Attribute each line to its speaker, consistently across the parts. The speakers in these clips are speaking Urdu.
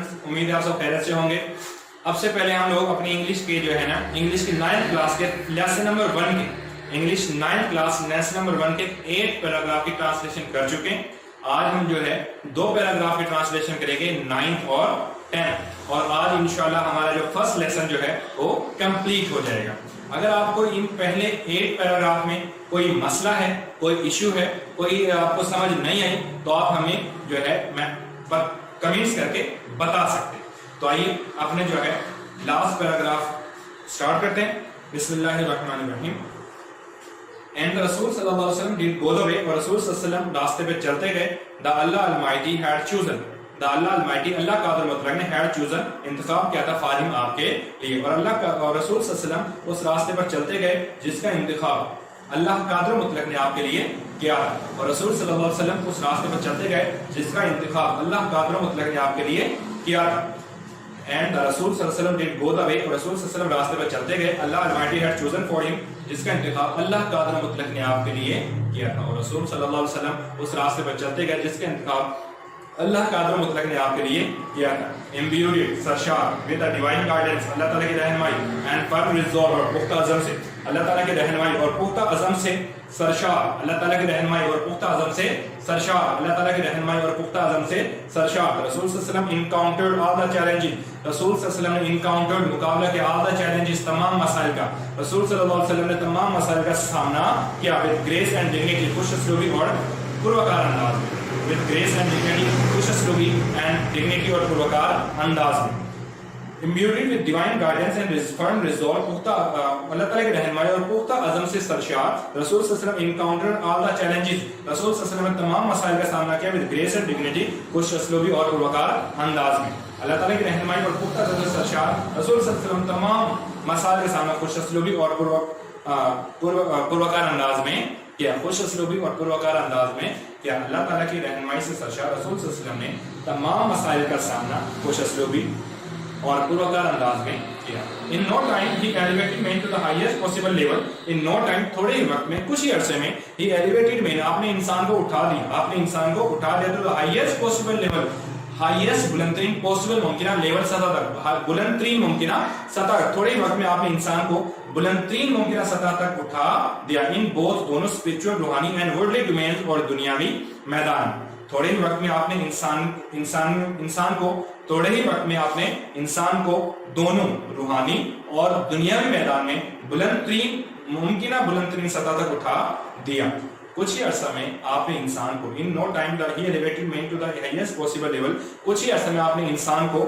Speaker 1: اسٹوڈنٹس، امید ہے آپ سب خیریت سے ہوں گے. اب سے پہلے ہم لوگ اپنی انگلش کے جو ہے نا انگلش کی 9th کلاس کے لیسن نمبر 1 کے English 9th class lesson number 1 کے 8 پیراگراف کی ٹرانسلیشن کر چکے ہیں. آج ہم جو ہے 2 پیراگراف کی ٹرانسلیشن کریں گے 9th اور 10th، اور آج انشاءاللہ ہمارا جو فرسٹ لیسن جو ہے وہ کمپلیٹ ہو جائے گا. اگر آپ کو ان پہلے 8 پیراگراف میں کوئی مسئلہ ہے، کوئی ایشو ہے، کوئی آپ کو سمجھ نہیں آئی تو آپ ہمیں جو ہے کمنٹس کر کے بتا سکتے. تو آئیے اپنے جو ہے لاسٹ پیراگراف سٹارٹ کرتے ہیں. بسم اللہ الرحمن الرحیم. And the Rasul sallallahu alaihi wasallam did go the way, اور رسول صلی اللہ علیہ وسلم راستے پہ چلتے گئے. The Allah Almighty had chosen, the Allah Almighty اللہ قادر مطلق نے had chosen انتخاب کیا تھا فار ہم آپ کے لیے، اور اللہ کا اور رسول صلی اللہ علیہ وسلم اس راستے پر چلتے گئے جس کا انتخاب اللہ قادر مطلق نے آپ کے لیے کیا تھا. اور رسول صلی اللہ علیہ وسلم اس راستے پر چلتے گئے جس کا انتخاب اللہ قادر مطلق نے آپ کے لیے کیا تھا. And the Rasul sallallahu alaihi wasallam did go the way, اور رسول صلی اللہ علیہ وسلم راستے پر چلتے گئے. اللہ Almighty had chosen for him جس کا انتخاب اللہ قادر مطلق نے آپ کے لیے کیا تھا. اور رسول صلی اللہ علیہ وسلم اس راستے پر چلتے گئے جس کا انتخاب اللہ قادر مطلق نے آپ کے لیے کیا تھا. Imbued سرشار with the divine guidance، اللہ تعالیٰ کی رہنمائی، and firm resolve اور پختہ عزم سے، اللہ تعالیٰ کی رہنمائی اور پختہ عزم سے سرشار، اللہ تعالیٰ کی رہنمائی اور پختہ عزم سے سرشار، اللہ تعالیٰ کی رہنمائی اور پختہ عزم سے سرشار. رسول صلی اللہ علیہ وسلم encountered all the challenges، رسول صلی اللہ علیہ وسلم نے encountered مقابلہ کیا all the challenges تمام مسائل کا، رسول صلی اللہ علیہ وسلم نے تمام مسائل کا سامنا کیا with grace and dignity، خوش اسلوبی اور پروکار انداز میں، with grace and dignity، خوش اسلوبی and dignity اور پروکار انداز میں. Imbued with divine guidance and firm resolve، پختہ اللہ تعالیٰ کی رہنمائی اور پختہ عزم سے سرشار، رسول صلی اللہ علیہ وسلم encountered all the challenges، رسول صلی اللہ علیہ وسلم نے تمام مسائل کا سامنا کیا with grace and dignity، خوش اسلوبی اور پروکار انداز میں. اللہ تعالیٰ کی رہنمائی اور پختہ عزم سے سرشار، رسول صلی اللہ علیہ وسلم تمام مسائل کا سامنا خوش اسلوبی اور پروکار انداز میں کیا، خوش اسلوبی اور پروکار انداز میں کیا. اللہ تعالیٰ کی رہنمائی سے سرشار رسول صلی اللہ علیہ وسلم نے تمام مسائل کا سامنا خوش اسلوبی اور پروکار انداز میں کیا. In no time he elevated man to the highest possible level. In no time تھوڑے ہی وقت میں، کچھ ہی عرصے میں he elevated man، آپ نے انسان کو اٹھا دیا، آپ نے انسان کو اٹھا دیا to the highest possible level، highest بلند ترین possible ممکنہ لیول سطح تک، بلند ترین ممکنہ سطح تک. تھوڑے ہی وقت میں آپ نے انسان کو بلند ترین ممکنہ سطح تک اٹھا دیا. in both دونوں spiritual روحانی and worldly domains اور دنیاوی میدان. تھوڑے ہی وقت میں آپ نے انسان کو تھوڑے ہی وقت میں آپ نے انسان کو دونوں روحانی اور دنیاوی میدان میں بلند ترین ممکنہ بلند ترین سطح تک اٹھا دیا. کچھ ہی عرصہ میں آپ نے انسان کو in no time that he elevated man to the highest possible level، کچھ ہی عرصہ میں آپ نے انسان کو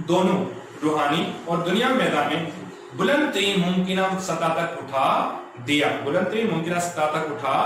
Speaker 1: دونوں روحانی اور دنیاوی میدان میں بلند ترین ممکنہ سطح تک اٹھا دیا، بلند ترین ممکنہ سطح تک اٹھا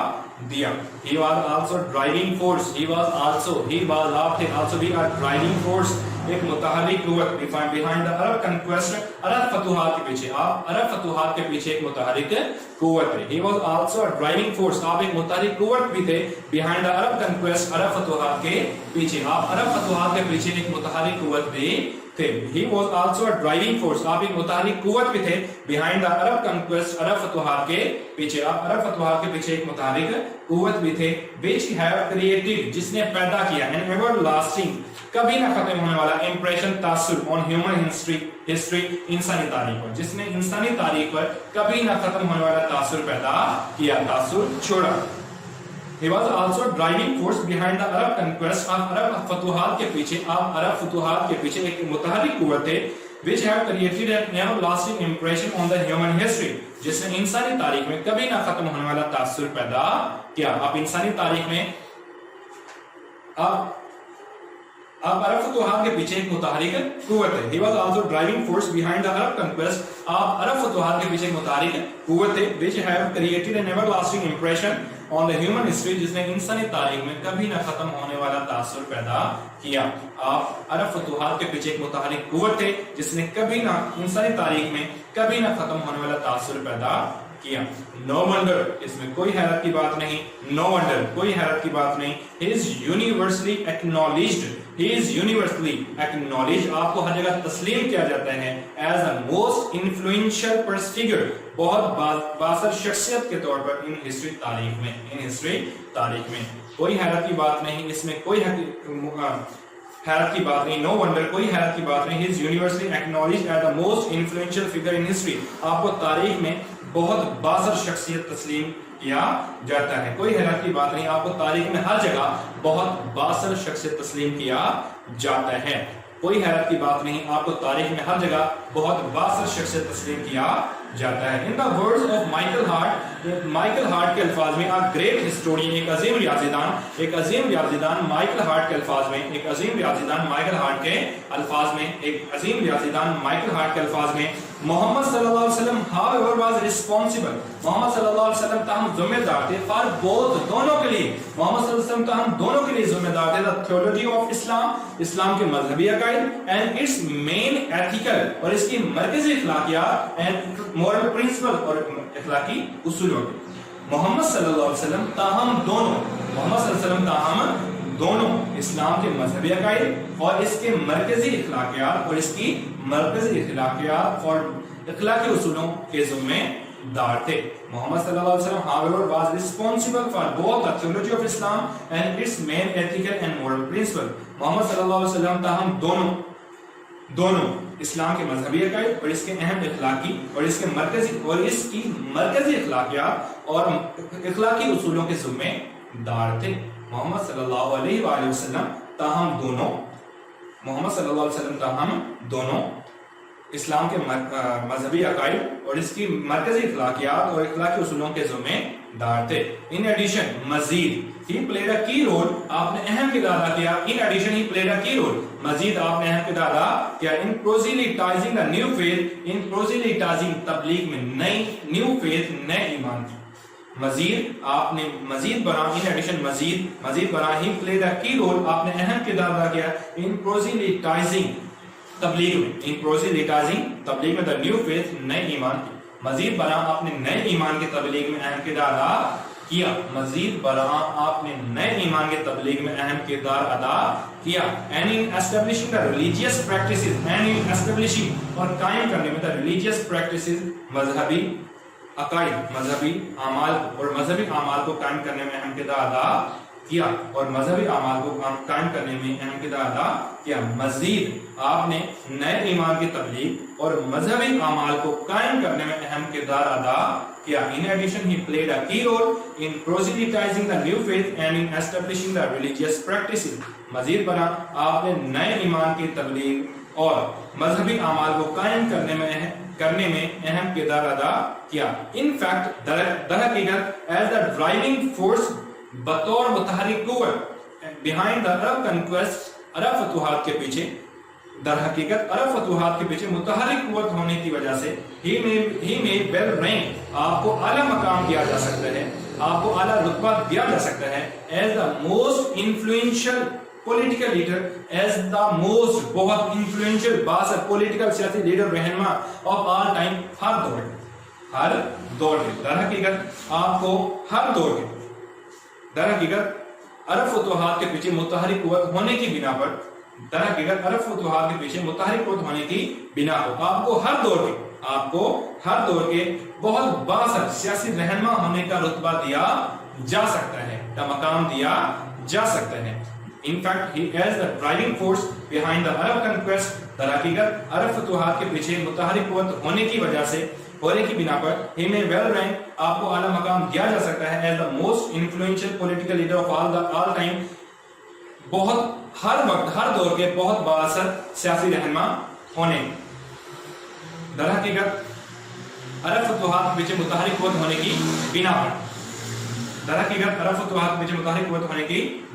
Speaker 1: دیا. He was also driving force، آپ تھے also be a driving force، ایک متحرک قوت behind the Arab conquest، عرب فتوحات کے پیچھے، آپ عرب فتوحات کے پیچھے ایک متحرک قوت تھے. He was also a driving force، آپ ایک متحرک قوت بھی تھے behind the Arab conquest، عرب فتوحات کے پیچھے، آپ عرب فتوحات کے پیچھے ایک متحرک قوت بھی تھے. He was also a driving force، آپ ایک متحرک قوت بھی تھے behind the Arab conquest، عرب فتوحات کے پیچھے، آپ عرب فتوحات کے پیچھے ایک متحرک قوت بھی تھے. which have created، جس نے پیدا کیا an everlasting، کبھی نہ ختم ہونے والا impression، تاثر on human history، انسانی تاریخ پر، جس نے انسانی تاریخ پر کبھی نہ ختم ہونے والا تاثر پیدا کیا، تاثر چھوڑا. He was also a driving force behind the Arab conquest، آپ عرب فتوحات کے پیچھے، آپ عرب فتوحات کے پیچھے ایک متحرک قوت تھے. which have created an everlasting impression on the human history، جس نے انسانی تاریخ میں کبھی نہ ختم ہونے والا تاثر پیدا کیا. آپ انسانی تاریخ میں آپ عرب فتوحات کے پیچھے ایک متحرک قوت ہے. He was also driving force behind the Arab conquest، آپ عرب فتوحات کے پیچھے ایک متحرک قوت ہے. which have created an everlasting impression on the human history، جس نے انسانی تاریخ میں کبھی نہ ختم ہونے والا تاثر پیدا کیا. آپ عرب فتوحات کے پیچھے ایک متحرک قوت ہے جس نے کبھی نہ انسانی تاریخ میں کبھی نہ ختم ہونے والا تاثر پیدا کیا. No wonder، اس میں کوئی حیرت کی بات نہیں، no wonder، کوئی حیرت کی بات نہیں. He is universally acknowledged، he is universally acknowledged، آپ کو ہر جگہ تسلیم کیا جاتا ہے as the most influential figure، بہت باثر شخصیت کے طور پر in history، تاریخ میں، in history، تاریخ میں. کوئی حیرت کی بات نہیں، اس میں کوئی حیرت کی بات نہیں, no wonder, کوئی حیرت کی بات نہیں, he is universally acknowledged as the most influential figure in history. آپ کو تاریخ میں بہت بااثر شخصیت تسلیم کیا جاتا ہے, کوئی حیرت کی بات نہیں, آپ کو تاریخ میں ہر جگہ بہت بااثر شخصیت تسلیم کیا جاتا ہے, کوئی حیرت کی بات نہیں, آپ کو تاریخ میں ہر جگہ بہت بااثر شخصیت تسلیم کیا جاتا ہے. In the words of Michael Hart کے الفاظ میں, a great historian, ایک عظیم ریاضیدان مائیکل ہارٹ کے الفاظ میں, ایک عظیم ریاضیدان مائیکل ہارٹ کے الفاظ میں, محمد صلی اللہ علیہ وسلم however was responsible, محمد صلی اللہ علیہ وسلم تاہم ذمہ دار تھے, for both, دونوں کے لیے, محمد صلی اللہ علیہ وسلم تاہم دونوں کے لیے ذمہ دار تھے, the theology of Islam, اسلام کے مذہبی عقائد, and its main ethical, اور اس کی مرکزی اخلاقیات, and moral principle, اور اخلاقی اصولوں کے. محمد صلی اللہ علیہ وسلم تاہم دونوں اسلام کے مذہبی عقائد اور اس کے مرکزی اخلاقیات اور اخلاقی اصولوں کے ذمہ دار تھے. محمد صلی اللہ علیہ وسلم however was responsible for both the theology of Islam and its main ethical and moral principle. محمد صلی اللہ علیہ وسلم تاہم دونوں اسلام کے مذہبی عقائد اور اس کے اہم اخلاقی اور اس کی مرکزی اخلاقیات اور اخلاقی اصولوں کے ذمہ دار تھے. محمد صلی اللہ علیہ وآلہ وسلم تاہم دونوں اسلام کے مذہبی عقائد اور اس کی مرکزی اخلاقیات اور اخلاقی اصولوں کے ذمہ دار تھے. In addition, مزید, he played a key role, آپ نے اہم کردار ادا کیا. In addition, he played a key role, مزید آپ نے اہم کردار ادا کیا. In proselytizing the new faith, in proselytizing تبلیغ میں new faith, نئے ایمان کی. مزید آپ نے in addition مزید برا, he played a key role, آپ نے اہم کردار ادا کیا. In proselytizing تبلیغ میں the new faith, نئے ایمان کی. مزید برآں آپ نے نئے ایمان کے تبلیغ میں اہم کردار ادا کیا. And in establishing the religious practices, اور قائم کرنے میں the religious practices, مذہبی عقائد, مذہبی اعمال کو قائم کرنے میں اہم کردار ادا کیا. مزید آپ نے نئے ایمان کی تبلیغ اور مذہبی اعمال کو قائم کرنے میں اہم کردار ادا کیا. In addition, he played a key role in proselytizing the new faith and in establishing the religious practices. مزید برآں آپ نے نئے ایمان کی تبلیغ اور مذہبی اعمال کو قائم کرنے میں اہم کردار ادا کیا. In fact, در حقیقت as the driving force, بطور متحرک قوت, behind the Arab conquest, عرب فتوحات کے پیچھے, در حقیقت عرب فتوحات کے پیچھے متحرک قوت ہونے کی وجہ سے he may well rank, آپ کو اعلیٰ مقام دیا جا سکتا ہے, آپ کو اعلیٰ رتبہ دیا جا سکتا ہے, as the most influential political leader, as the most, بہت influential, بااثر political سیاسی لیڈر, رہنما of all time, ہر دور کے. در حقیقت آپ کو ہر دور کے, در حقیقت عرب فتوحات کے پیچھے متحرک قوت ہونے کی بنا پر, آپ کو ہر دور کے بہت بااثر سیاسی رہنما ہونے کا رتبہ دیا جا سکتا ہے, کا مقام دیا جا سکتا ہے. In fact, he is the driving force behind the Arab conquest. در حقیقت عرب فتوحات کے پیچھے متحرک قوت ہونے کی بنا پر he may well rank, آپ کو اعلیٰ مقام دیا جا سکتا ہے, as the most influential political leader of all time, بہت ہر وقت ہر دور کے بہت بااثر سیاسی رہنما ہونے. در حقیقت عرب فتوحات کے پیچھے متحرک قوت ہونے کی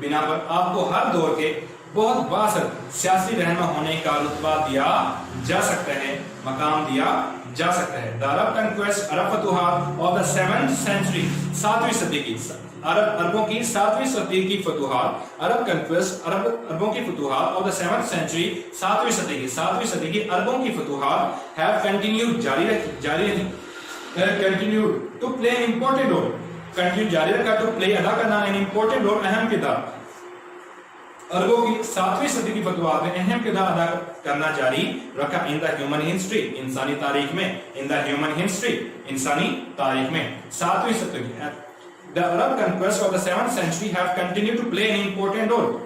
Speaker 1: بنا پر آپ کو ہر دور کے بہت بااثر سیاسی رہنما ہونے کا رتبہ دیا جا سکتا ہے, مقام دیا جا سکتا ہے. The Arab conquest, عرب فتوحات of the 7th century, 7ویں صدی کی, عربوں کی 7ویں صدی کی فتوحات, عرب conquest, عربوں کی فتوحات of the 7th century, 7ویں صدی کی عربوں کی فتوحات have continued, جاری رہی, continued to play an important role, جاری رکھا to play, ادا کرنا, an important role, اہم کردار. عربوں کی 7ویں صدی کی فتوحات نے اہم کردار ادا کرنا جاری رکھا. in the human history, انسانی تاریخ میں, 7ویں صدی The Arab conquest of the 7th century have continued to play an important role.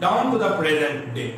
Speaker 1: down to the present day,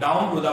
Speaker 1: down to the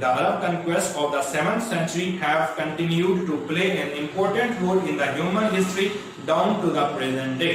Speaker 1: The Arab conquest of the 7th century have continued to play an important role in the human history down to the present day.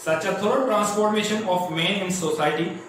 Speaker 1: Such a thorough transformation of man in society,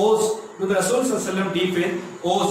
Speaker 1: owes to the Rasul sallallahu alaihi wasallam deep faith, owes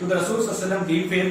Speaker 1: to the Rasul sallallahu alaihi wasallam deep faith,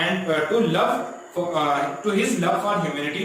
Speaker 1: and to love to his love for humanity,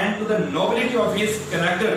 Speaker 1: and to the nobility of his character,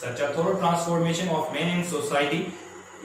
Speaker 1: Such a thorough transformation of man in society,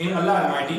Speaker 1: in Allah Almighty,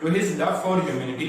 Speaker 1: to his love for humanity,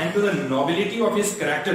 Speaker 1: and to the nobility of his character,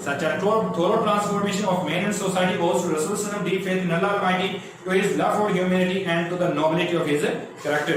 Speaker 1: Such a thorough transformation of man and society owes to Rasul sallallahu alaihi wasallam deep faith in Allah Almighty, to his love for humanity, and to the nobility of his character.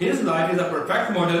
Speaker 1: his life is a perfect model,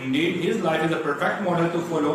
Speaker 1: Indeed, his life is a perfect model to follow,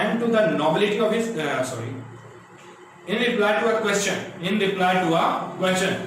Speaker 1: And to the nobility of his in reply to a question,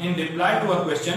Speaker 1: in reply to a question,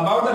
Speaker 1: about the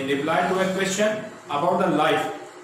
Speaker 1: in reply to a question about the life,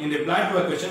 Speaker 1: in reply to a question,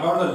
Speaker 1: about the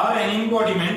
Speaker 1: are an embodiment,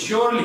Speaker 1: surely,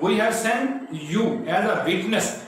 Speaker 1: we have sent you as a witness,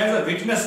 Speaker 1: as a witness,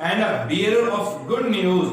Speaker 1: and a bearer of good news,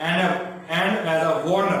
Speaker 1: and as a warner,